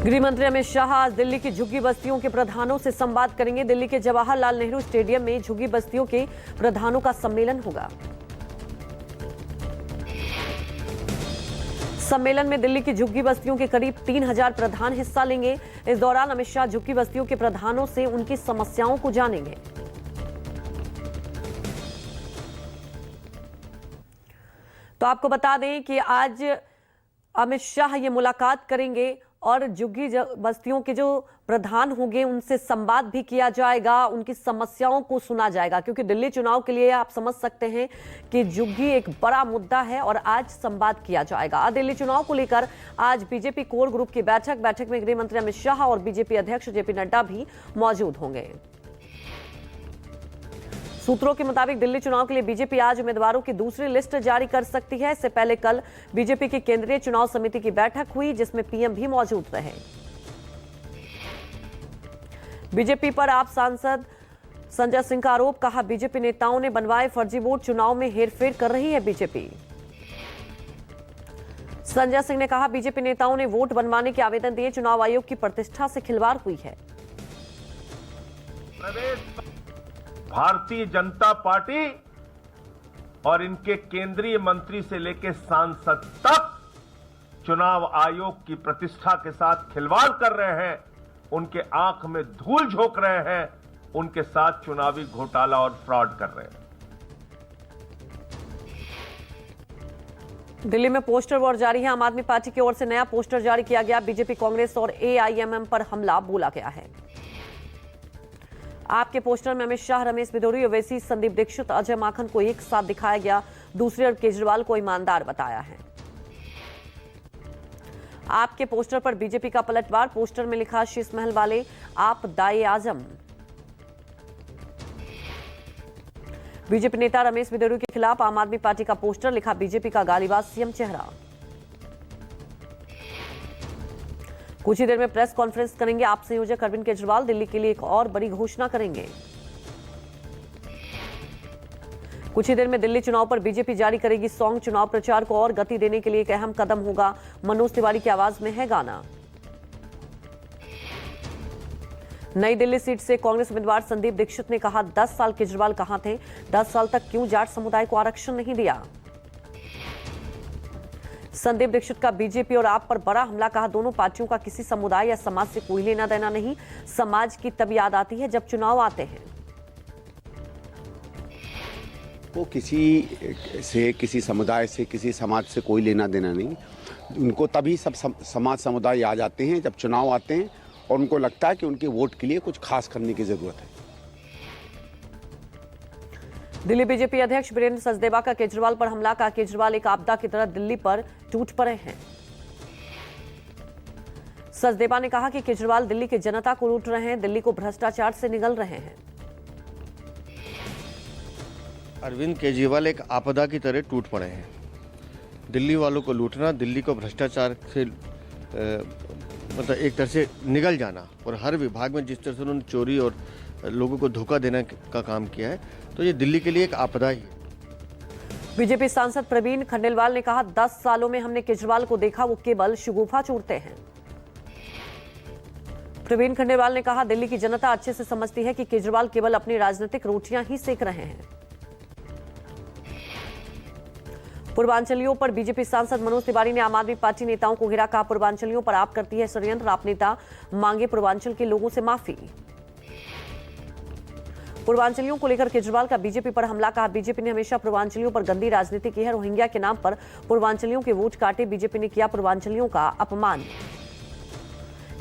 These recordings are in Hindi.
गृह मंत्री अमित शाह आज दिल्ली की झुग्गी बस्तियों के प्रधानों से संवाद करेंगे। दिल्ली के जवाहरलाल नेहरू स्टेडियम में झुग्गी बस्तियों के प्रधानों का सम्मेलन होगा। सम्मेलन में दिल्ली की झुग्गी बस्तियों के करीब 3000 प्रधान हिस्सा लेंगे। इस दौरान अमित शाह झुग्गी बस्तियों के प्रधानों से उनकी समस्याओं को जानेंगे। तो आपको बता दें कि आज अमित शाह ये मुलाकात करेंगे और झुग्गी बस्तियों के जो प्रधान होंगे उनसे संवाद भी किया जाएगा, उनकी समस्याओं को सुना जाएगा, क्योंकि दिल्ली चुनाव के लिए आप समझ सकते हैं कि झुग्गी एक बड़ा मुद्दा है और आज संवाद किया जाएगा। दिल्ली चुनाव को लेकर आज बीजेपी कोर ग्रुप की बैठक में गृह मंत्री अमित शाह और बीजेपी अध्यक्ष जेपी नड्डा भी मौजूद होंगे। सूत्रों के मुताबिक दिल्ली चुनाव के लिए बीजेपी आज उम्मीदवारों की दूसरी लिस्ट जारी कर सकती है। इससे पहले कल बीजेपी की केंद्रीय चुनाव समिति की बैठक हुई, जिसमें पीएम भी मौजूद रहे। बीजेपी पर आप सांसद संजय सिंह का आरोप, कहा बीजेपी नेताओं ने बनवाए फर्जी वोट, चुनाव में हेरफेर कर रही है बीजेपी। संजय सिंह ने कहा बीजेपी नेताओं ने वोट बनवाने के आवेदन दिए, चुनाव आयोग की प्रतिष्ठा से खिलवाड़ हुई है। भारतीय जनता पार्टी और इनके केंद्रीय मंत्री से लेकर सांसद तक चुनाव आयोग की प्रतिष्ठा के साथ खिलवाड़ कर रहे हैं, उनके आंख में धूल झोंक रहे हैं, उनके साथ चुनावी घोटाला और फ्रॉड कर रहे हैं। दिल्ली में पोस्टर वॉर जारी है। आम आदमी पार्टी की ओर से नया पोस्टर जारी किया गया। बीजेपी, कांग्रेस और एआईएमएम पर हमला बोला गया है। आपके पोस्टर में अमित शाह, रमेश बिधूरी, ओवैसी, संदीप दीक्षित, अजय माकन को एक साथ दिखाया गया। दूसरी ओर केजरीवाल को ईमानदार बताया है। आपके पोस्टर पर बीजेपी का पलटवार, पोस्टर में लिखा शीश महल वाले आप दाए आजम। बीजेपी नेता रमेश बिधूरी के खिलाफ आम आदमी पार्टी का पोस्टर, लिखा बीजेपी का गालीबाज सीएम चेहरा। कुछ ही देर में प्रेस कॉन्फ्रेंस करेंगे आप संयोजक अरविंद केजरीवाल। दिल्ली के लिए एक और बड़ी घोषणा करेंगे। कुछ ही देर में दिल्ली चुनाव पर बीजेपी जारी करेगी सॉन्ग। चुनाव प्रचार को और गति देने के लिए एक अहम कदम होगा। मनोज तिवारी की आवाज में है गाना। नई दिल्ली सीट से कांग्रेस उम्मीदवार संदीप दीक्षित ने कहा 10 साल केजरीवाल कहां थे, 10 साल तक क्यों जाट समुदाय को आरक्षण नहीं दिया। संदीप दीक्षित का बीजेपी और आप पर बड़ा हमला, कहा दोनों पार्टियों का किसी समुदाय या समाज से कोई लेना देना नहीं। समाज की तब याद आती है जब चुनाव आते हैं। वो किसी समुदाय से, किसी समाज से कोई लेना देना नहीं। उनको तभी सब समाज समुदाय याद आते हैं जब चुनाव आते हैं और उनको लगता है कि उनके वोट के लिए कुछ खास करने की जरूरत है। दिल्ली बीजेपी अध्यक्ष वीरेंद्र सचदेवा का केजरीवाल पर हमला, का केजरीवाल एक आपदा की तरह दिल्ली पर टूट पड़े हैं। सचदेवा ने कहा कि केजरीवाल दिल्ली की जनता को लूट रहे हैं, दिल्ली को भ्रष्टाचार से निगल रहे हैं। अरविंद केजरीवाल एक आपदा की तरह टूट पड़े हैं। दिल्ली वालों को लूटना, दिल्ली को भ्रष्टाचार से मतलब एक तरह से निगल जाना, और हर विभाग में जिस तरह से उन्होंने चोरी और लोगों को धोखा देने का काम किया है, तो ये दिल्ली के लिए एक आपदा ही है। बीजेपी सांसद प्रवीण खंडेलवाल ने कहा 10 सालों में हमने केजरीवाल को देखा, वो केवल शगुफा चूरते हैं। प्रवीण खंडेलवाल ने कहा दिल्ली की जनता अच्छे से समझती है कि केजरीवाल केवल अपनी राजनीतिक रोटियां ही सेक रहे हैं। पूर्वांचलियों पर बीजेपी सांसद मनोज तिवारी ने आम आदमी पार्टी नेताओं को घेरा, कहा पूर्वांचलियों पर आप करती है षड्यंत्र, आप नेता मांगे पूर्वांचल के लोगों से माफी। पूर्वांचलियों को लेकर केजरीवाल का बीजेपी पर हमला, कहा बीजेपी ने हमेशा पूर्वांचलियों पर गंदी राजनीति की है। रोहिंग्या के नाम पर पूर्वांचलियों के वोट काटे, बीजेपी ने किया पूर्वांचलियों का अपमान।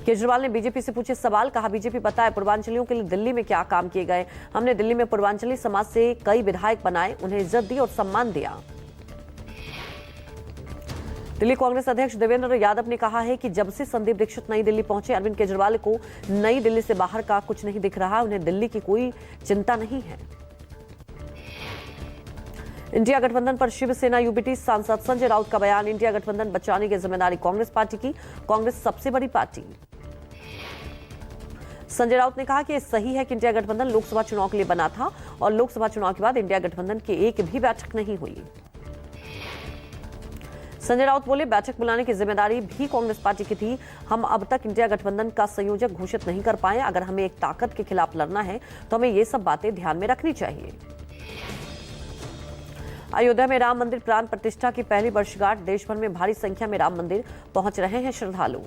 केजरीवाल ने बीजेपी से पूछे सवाल, कहा बीजेपी बताए पूर्वांचलियों के लिए दिल्ली में क्या काम किए गए। हमने दिल्ली में पूर्वांचली समाज से कई विधायक बनाए, उन्हें इज्जत दी और सम्मान दिया। दिल्ली कांग्रेस अध्यक्ष देवेंद्र यादव ने कहा है कि जब से संदीप दीक्षित नई दिल्ली पहुंचे, अरविंद केजरीवाल को नई दिल्ली से बाहर का कुछ नहीं दिख रहा, उन्हें दिल्ली की कोई चिंता नहीं है। इंडिया गठबंधन पर शिवसेना यूबीटी सांसद संजय राउत का बयान, इंडिया गठबंधन बचाने की जिम्मेदारी कांग्रेस पार्टी की, कांग्रेस सबसे बड़ी पार्टी। संजय राउत ने कहा कि यह सही है कि इंडिया गठबंधन लोकसभा चुनाव के लिए बना था और लोकसभा चुनाव के बाद इंडिया गठबंधन की एक भी बैठक नहीं हुई। संजय राउत बोले, बैठक बुलाने की जिम्मेदारी भी कांग्रेस पार्टी की थी। हम अब तक इंडिया गठबंधन का संयोजक घोषित नहीं कर पाए। अगर हमें एक ताकत के खिलाफ लड़ना है तो हमें ये सब बातें ध्यान में रखनी चाहिए। अयोध्या में राम मंदिर प्राण प्रतिष्ठा की पहली वर्षगांठ, देश भर में भारी संख्या में राम मंदिर पहुंच रहे हैं श्रद्धालु।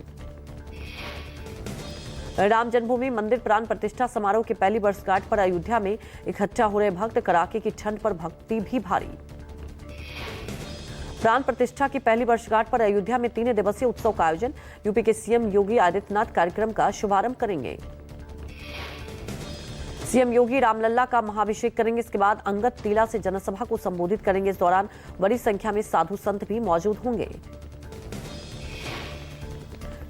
राम जन्मभूमि मंदिर प्राण प्रतिष्ठा समारोह की पहली वर्षगांठ पर अयोध्या में इकट्ठा हो रहे भक्त, कड़ाके की ठंड पर भक्ति भी भारी। प्राण प्रतिष्ठा की पहली वर्षगांठ पर अयोध्या में 3 दिवसीय उत्सव का आयोजन, यूपी के सीएम योगी आदित्यनाथ कार्यक्रम का शुभारंभ करेंगे। सीएम योगी रामलला का महाअभिषेक करेंगे। इसके बाद अंगद टीला से जनसभा को संबोधित करेंगे। इस दौरान बड़ी संख्या में साधु संत भी मौजूद होंगे।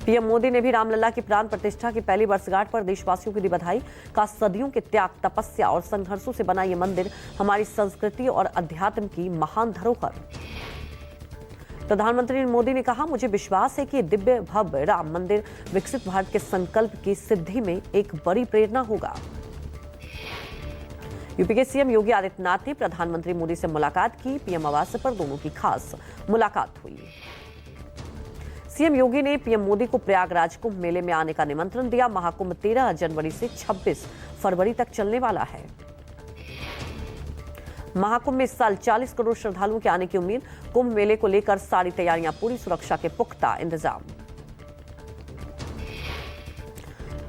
पीएम मोदी ने भी रामलला की प्राण प्रतिष्ठा की पहली वर्षगांठ पर देशवासियों को दी बधाई। का सदियों के त्याग, तपस्या और संघर्षों से बना ये मंदिर हमारी संस्कृति और अध्यात्म की महान धरोहर। प्रधानमंत्री मोदी ने कहा, मुझे विश्वास है कि दिव्य भव्य राम मंदिर विकसित भारत के संकल्प की सिद्धि में एक बड़ी प्रेरणा होगा। यूपी के सीएम योगी आदित्यनाथ ने प्रधानमंत्री मोदी से मुलाकात की। पीएम आवास पर दोनों की खास मुलाकात हुई। सीएम योगी ने पीएम मोदी को प्रयागराज कुंभ मेले में आने का निमंत्रण दिया। महाकुंभ 13 जनवरी से 26 फरवरी तक चलने वाला है। महाकुंभ में इस साल 40 करोड़ श्रद्धालुओं के आने की उम्मीद। कुंभ मेले को लेकर सारी तैयारियां पूरी, सुरक्षा के पुख्ता इंतजाम।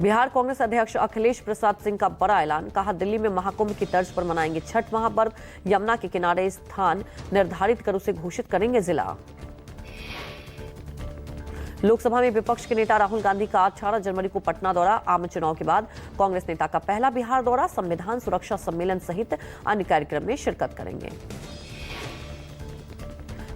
बिहार कांग्रेस अध्यक्ष अखिलेश प्रसाद सिंह का बड़ा ऐलान। कहा, दिल्ली में महाकुंभ की तर्ज पर मनाएंगे छठ महापर्व। यमुना के किनारे स्थान निर्धारित कर उसे घोषित करेंगे जिला। लोकसभा में विपक्ष के नेता राहुल गांधी का 18 जनवरी को पटना दौरा। आम चुनाव के बाद कांग्रेस नेता का पहला बिहार दौरा। संविधान सुरक्षा सम्मेलन सहित अन्य कार्यक्रम में शिरकत करेंगे।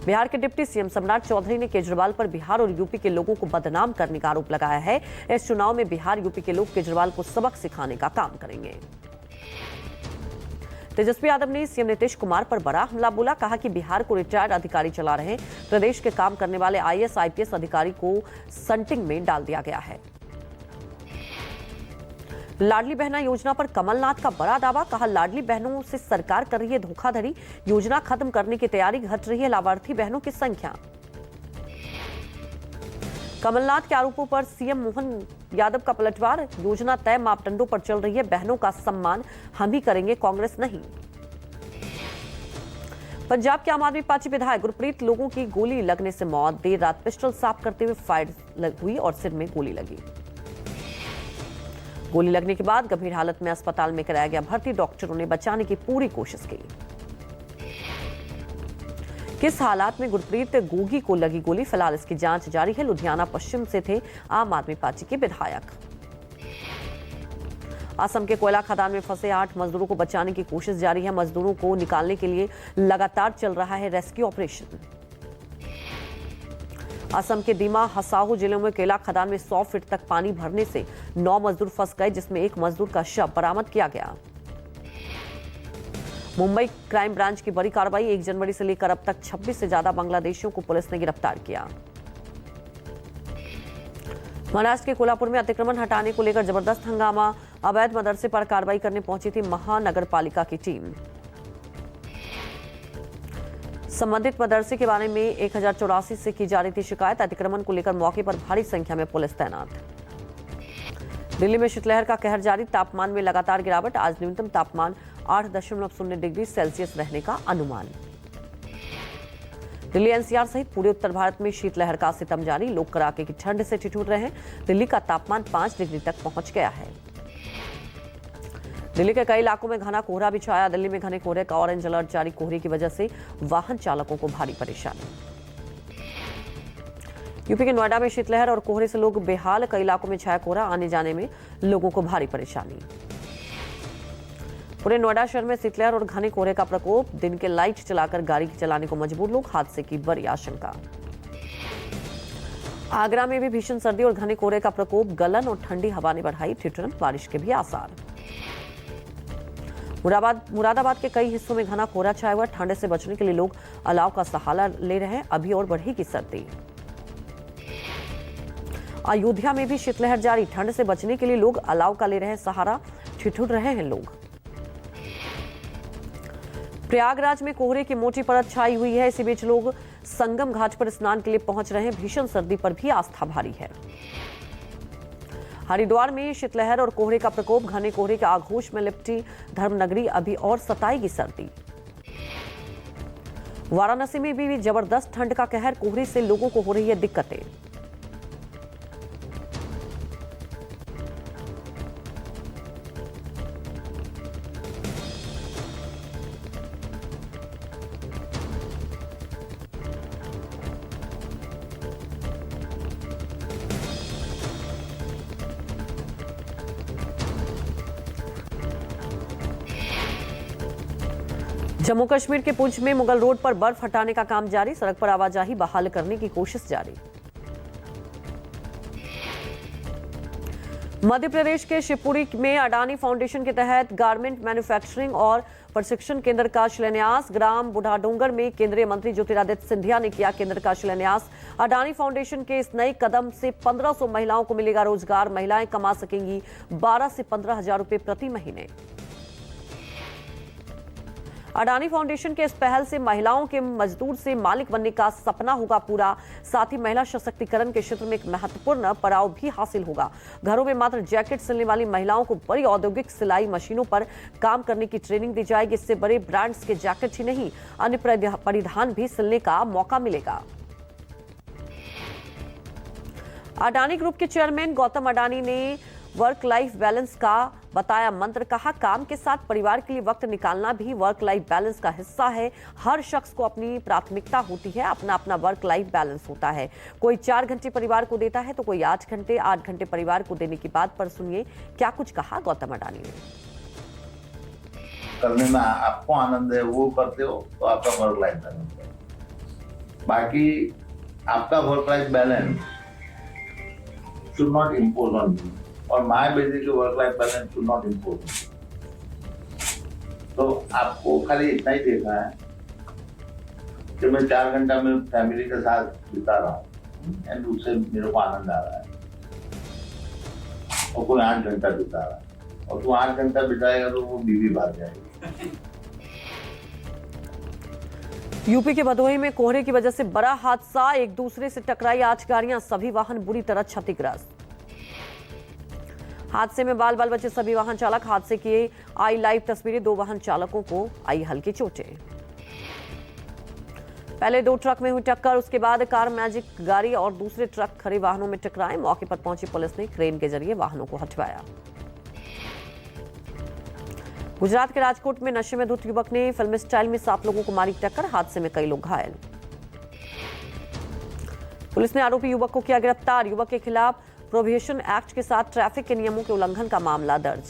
बिहार के डिप्टी सीएम सम्राट चौधरी ने केजरीवाल पर बिहार और यूपी के लोगों को बदनाम करने का आरोप लगाया है। इस चुनाव में बिहार यूपी के लोग केजरीवाल को सबक सिखाने का काम करेंगे। तेजस्वी यादव ने सीएम नीतीश कुमार पर बड़ा हमला बोला। कहा कि बिहार को रिटायर्ड अधिकारी चला रहे हैं। प्रदेश के काम करने वाले आईएएस आईपीएस अधिकारी को संटिंग में डाल दिया गया है। लाडली बहना योजना पर कमलनाथ का बड़ा दावा। कहा, लाडली बहनों से सरकार कर रही है धोखाधड़ी। योजना खत्म करने की तैयारी, घट रही है लाभार्थी बहनों की संख्या। कमलनाथ के आरोपों पर सीएम मोहन यादव का पलटवार। योजना तय मापदंडों पर चल रही है। बहनों का सम्मान हम ही करेंगे, कांग्रेस नहीं। पंजाब के आम आदमी पार्टी विधायक गुरप्रीत लोगों की गोली लगने से मौत। देर रात पिस्टल साफ करते हुए फायर हुई और सिर में गोली लगी। गोली लगने के बाद गंभीर हालत में अस्पताल में कराया गया भर्ती। डॉक्टरों ने बचाने की पूरी कोशिश की। किस हालात में गुरप्रीत गोगी को लगी गोली, फिलहाल इसकी जांच जारी है। लुधियाना पश्चिम से थे आम आदमी पार्टी के विधायक। असम के कोयला खदान में फंसे 8 मजदूरों को बचाने की कोशिश जारी है। मजदूरों को निकालने के लिए लगातार चल रहा है रेस्क्यू ऑपरेशन। असम के दीमा हसाहू जिले में कोयला खदान में 100 फीट तक पानी भरने से 9 मजदूर फंस गए, जिसमें 1 मजदूर का शव बरामद किया गया। मुंबई क्राइम ब्रांच की बड़ी कार्रवाई। 1 जनवरी से लेकर अब तक 26 से ज्यादा बांग्लादेशियों को पुलिस ने गिरफ्तार किया। महाराष्ट्र के कोल्हापुर में अतिक्रमण हटाने को लेकर जबरदस्त हंगामा। अवैध मदरसे पर कार्रवाई करने पहुंची थी महानगर पालिका की टीम। संबंधित मदरसे के बारे में 1084 से की जा रही थी शिकायत। अतिक्रमण को लेकर मौके पर भारी संख्या में पुलिस तैनात। दिल्ली में शीतलहर का कहर जारी। तापमान में लगातार गिरावट। आज न्यूनतम तापमान 8.0 डिग्री सेल्सियस रहने का अनुमान। दिल्ली एनसीआर सहित पूरे उत्तर भारत में शीतलहर का सितम जारी। लोग कड़ाके की ठंड से ठिठुर रहे हैं। दिल्ली का तापमान 5 डिग्री तक पहुंच गया है। दिल्ली के कई इलाकों में घना कोहरा भी छाया। दिल्ली में घने कोहरे का ऑरेंज अलर्ट जारी। कोहरे की वजह से वाहन चालकों को भारी परेशानी। यूपी के नोएडा में शीतलहर और कोहरे से लोग बेहाल। कई इलाकों में छाया कोहरा, आने जाने में लोगों को भारी परेशानी। पूरे नोएडा शहर में शीतलहर और घने कोहरे का प्रकोप। दिन के लाइट चलाकर गाड़ी चलाने को मजबूर लोग। हादसे की बड़ी आशंका। आगरा में भी भीषण सर्दी और घने कोहरे का प्रकोप। गलन और ठंडी हवा ने बढ़ाई ठिठुरन। बारिश के भी आसार। मुरादाबाद के कई हिस्सों में घना कोहरा छाया हुआ। ठंड से बचने के लिए लोग अलाव का सहारा ले रहे हैं। अभी और बढ़ेगी सर्दी। अयोध्या में भी शीतलहर जारी। ठंड से बचने के लिए लोग अलाव का ले रहे हैं सहारा। ठिठुर रहे हैं लोग। प्रयागराज में कोहरे की मोटी परत छाई हुई है। इसी बीच लोग संगम घाट पर स्नान के लिए पहुंच रहे हैं। भीषण सर्दी पर भी आस्था भारी है। हरिद्वार में शीतलहर और कोहरे का प्रकोप, घने कोहरे के आघोष में लिपटी धर्मनगरी, अभी और सताएगी सर्दी। वाराणसी में भी जबरदस्त ठंड का कहर, कोहरे से लोगों को हो रही है दिक्कतें। जम्मू कश्मीर के पुंछ में मुगल रोड पर बर्फ हटाने का काम जारी, सड़क पर आवाजाही बहाल करने की कोशिश जारी। मध्य प्रदेश के शिवपुरी में अडानी फाउंडेशन के तहत गारमेंट मैन्युफैक्चरिंग और प्रशिक्षण केंद्र का शिलान्यास। ग्राम बुढ़ाडोंगर में केंद्रीय मंत्री ज्योतिरादित्य सिंधिया ने किया केंद्र का शिलान्यास। अडानी फाउंडेशन के इस नए कदम से 1500 महिलाओं को मिलेगा रोजगार। महिलाएं कमा सकेंगी 12 से 15 हजार रुपए प्रति महीने। अडानी फाउंडेशन के इस पहल से महिलाओं के मजदूर से मालिक बनने का सपना होगा पूरा। साथ ही महिला सशक्तिकरण के क्षेत्र में एक महत्वपूर्ण पड़ाव भी हासिल होगा। घरों में मात्र जैकेट सिलने वाली महिलाओं को बड़ी औद्योगिक सिलाई मशीनों पर काम करने की ट्रेनिंग दी जाएगी। इससे बड़े ब्रांड्स के जैकेट ही नहीं, अन्य परिधान भी सिलने का मौका मिलेगा। अडानी ग्रुप के चेयरमैन गौतम अडानी ने वर्क लाइफ बैलेंस का बताया मंत्र। कहा, काम के साथ परिवार के लिए वक्त निकालना भी वर्क लाइफ बैलेंस का हिस्सा है। हर शख्स को अपनी प्राथमिकता होती है, अपना अपना वर्क लाइफ बैलेंस होता है। कोई 4 घंटे परिवार को देता है तो कोई 8 घंटे परिवार को देने की बात पर सुनिए क्या कुछ कहा गौतम अडानी ने। करने में आपको आनंद है वो करते हो तो आपका वर्क लाइफ बैलेंस है। बाकी आपका work life balance should not impose on you और my basic work life balance should not impose. तो आपको खाली इतना ही देखना है कि मैं 4 घंटा में फैमिली के साथ बिता रहा हूँ एंड उससे मेरे को आनंद आ रहा है, और कोई 8 घंटा बिता रहा है और तू 8 घंटा बिताएगा तो वो बीवी भाग जाएगी। यूपी के भदोही में कोहरे की वजह से बड़ा हादसा, एक दूसरे से टकराई 8 गाड़ियां, सभी वाहन बुरी तरह क्षतिग्रस्त। हादसे में बाल बचे सभी वाहन चालक। हादसे की आई लाइव तस्वीरें, 2 वाहन चालकों को आई हल्की चोटें। पहले 2 ट्रक में हुई टक्कर, उसके बाद कार मैजिक गाड़ी और दूसरे ट्रक खड़े वाहनों में टकराए। मौके पर पहुंची पुलिस ने क्रेन के जरिए वाहनों को हटवाया। गुजरात के राजकोट में नशे में धुत युवक ने फिल्मी स्टाइल में 7 लोगों को मारी टक्कर। हादसे में कई लोग घायल। पुलिस ने आरोपी युवक को किया गिरफ्तार। युवक के खिलाफ प्रोहिबिशन एक्ट के साथ ट्रैफिक के नियमों के उल्लंघन का मामला दर्ज।